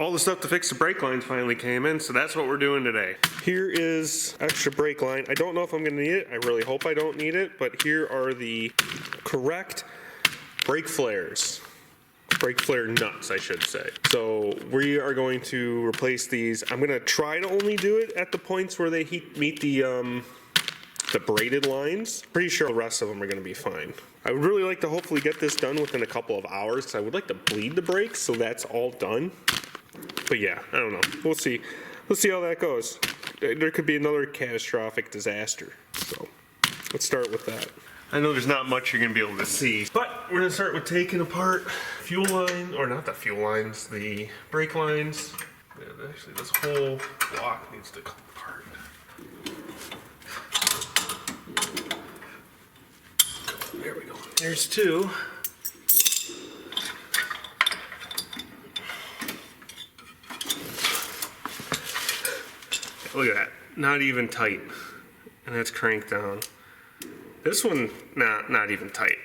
all the stuff to fix the brake lines finally came in, so that's what we're doing today. Here is extra brake line. I don't know if I'm gonna need it. I really hope I don't need it, but here are the correct brake flares. Brake flare nuts, I should say. So we are going to replace these. I'm gonna try to only do it at the points where they meet the braided lines. Pretty sure the rest of them are gonna be fine. I would really like to hopefully get this done within a couple of hours, because I would like to bleed the brakes so that's all done. But yeah, I don't know. We'll see. Let's see how that goes. There could be another catastrophic disaster. So let's start with that. I know there's not much you're gonna be able to see, but we're gonna start with taking apart fuel line, or not the fuel lines, the brake lines. Yeah, actually, this whole block needs to come apart. There we go. There's two. Look at that. Not even tight. And that's cranked down. This one, not even tight.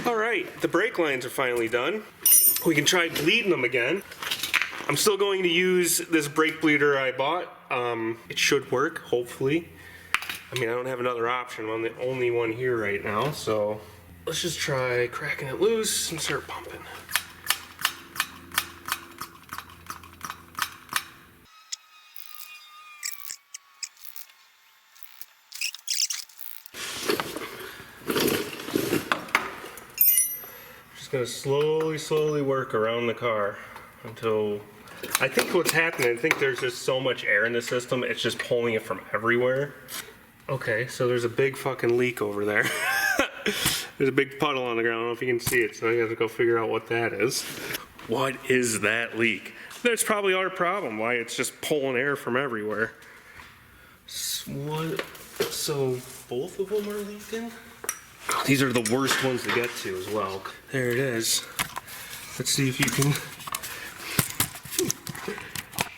Alright, the brake lines are finally done. We can try bleeding them again. I'm still going to use this brake bleeder I bought. It should work, hopefully. I mean, I don't have another option. I'm the only one here right now, so let's just try cracking it loose and start pumping. Gonna slowly work around the car until I think what's happening, I think there's just so much air in the system, it's just pulling it from everywhere. Okay, so there's a big fucking leak over there. There's a big puddle on the ground. I don't know if you can see it, so I gotta go figure out what that is. What is that leak? That's probably our problem, why it's just pulling air from everywhere. So both of them are leaking? These are the worst ones to get to as well. There it is. Let's see if you can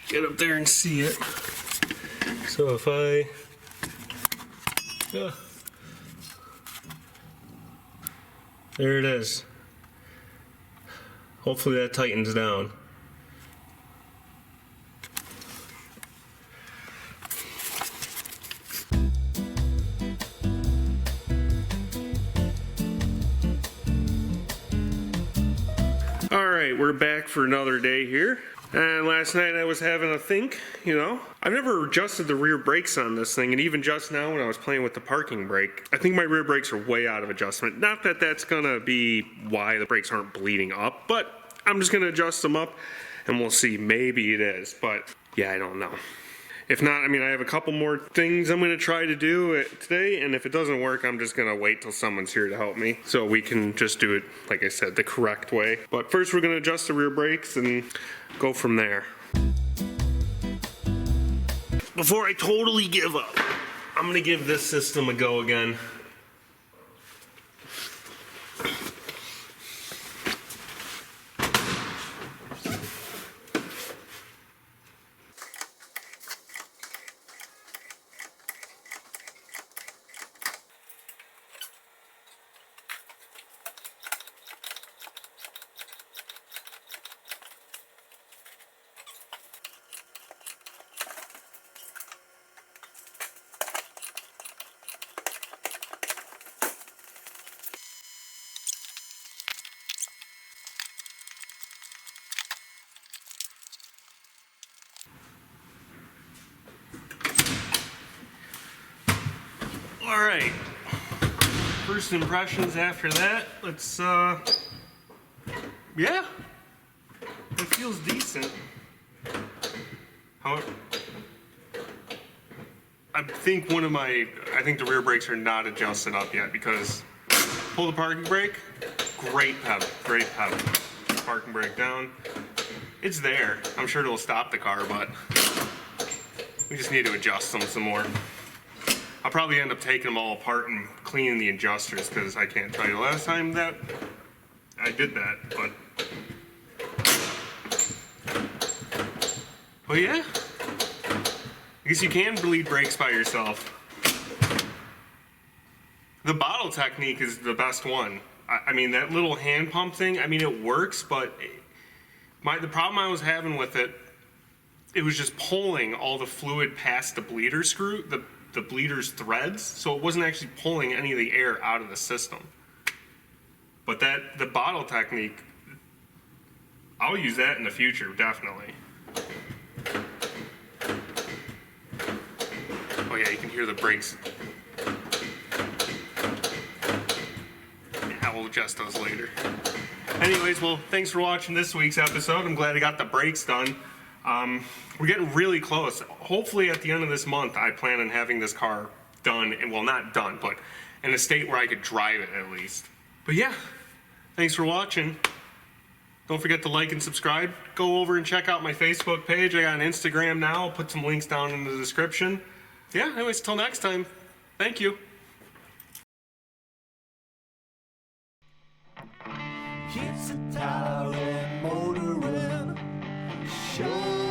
get up there and see it. So if there it is. Hopefully that tightens down. Alright, we're back for another day here. And last night I was having a think, you know. I've never adjusted the rear brakes on this thing, and even just now when I was playing with the parking brake, I think my rear brakes are way out of adjustment. Not that that's gonna be why the brakes aren't bleeding up, but I'm just gonna adjust them up and we'll see. Maybe it is, but yeah, I don't know. If not, I mean, I have a couple more things I'm gonna try to do today, and if it doesn't work, I'm just gonna wait till someone's here to help me, so we can just do it, like I said, the correct way. But first we're gonna adjust the rear brakes and go from there. Before I totally give up, I'm gonna give this system a go again. All right, first impressions after that, let's, yeah, it feels decent. However, I think the rear brakes are not adjusted up yet because pull the parking brake, great pedal. Parking brake down. It's there. I'm sure it'll stop the car, but we just need to adjust them some more. I'll probably end up taking them all apart and cleaning the adjusters because I can't tell you the last time that I did that, but yeah. I guess you can bleed brakes by yourself. The bottle technique is the best one. I mean, that little hand pump thing, I mean, it works, but the problem I was having with it, it was just pulling all the fluid past the bleeder screw, the bleeder's threads, so it wasn't actually pulling any of the air out of the system. But the bottle technique, I'll use that in the future, definitely. Oh yeah, you can hear the brakes. Yeah, we'll adjust those later. Anyways, well, thanks for watching this week's episode. I'm glad I got the brakes done. We're getting really close. Hopefully at the end of this month, I plan on having this car done, and well, not done, but in a state where I could drive it at least. But yeah, thanks for watching. Don't forget to like and subscribe. Go over and check out my Facebook page. I got an Instagram now. I'll put some links down in the description. Yeah, anyways, till next time. Thank you. It's a tire and motor and show.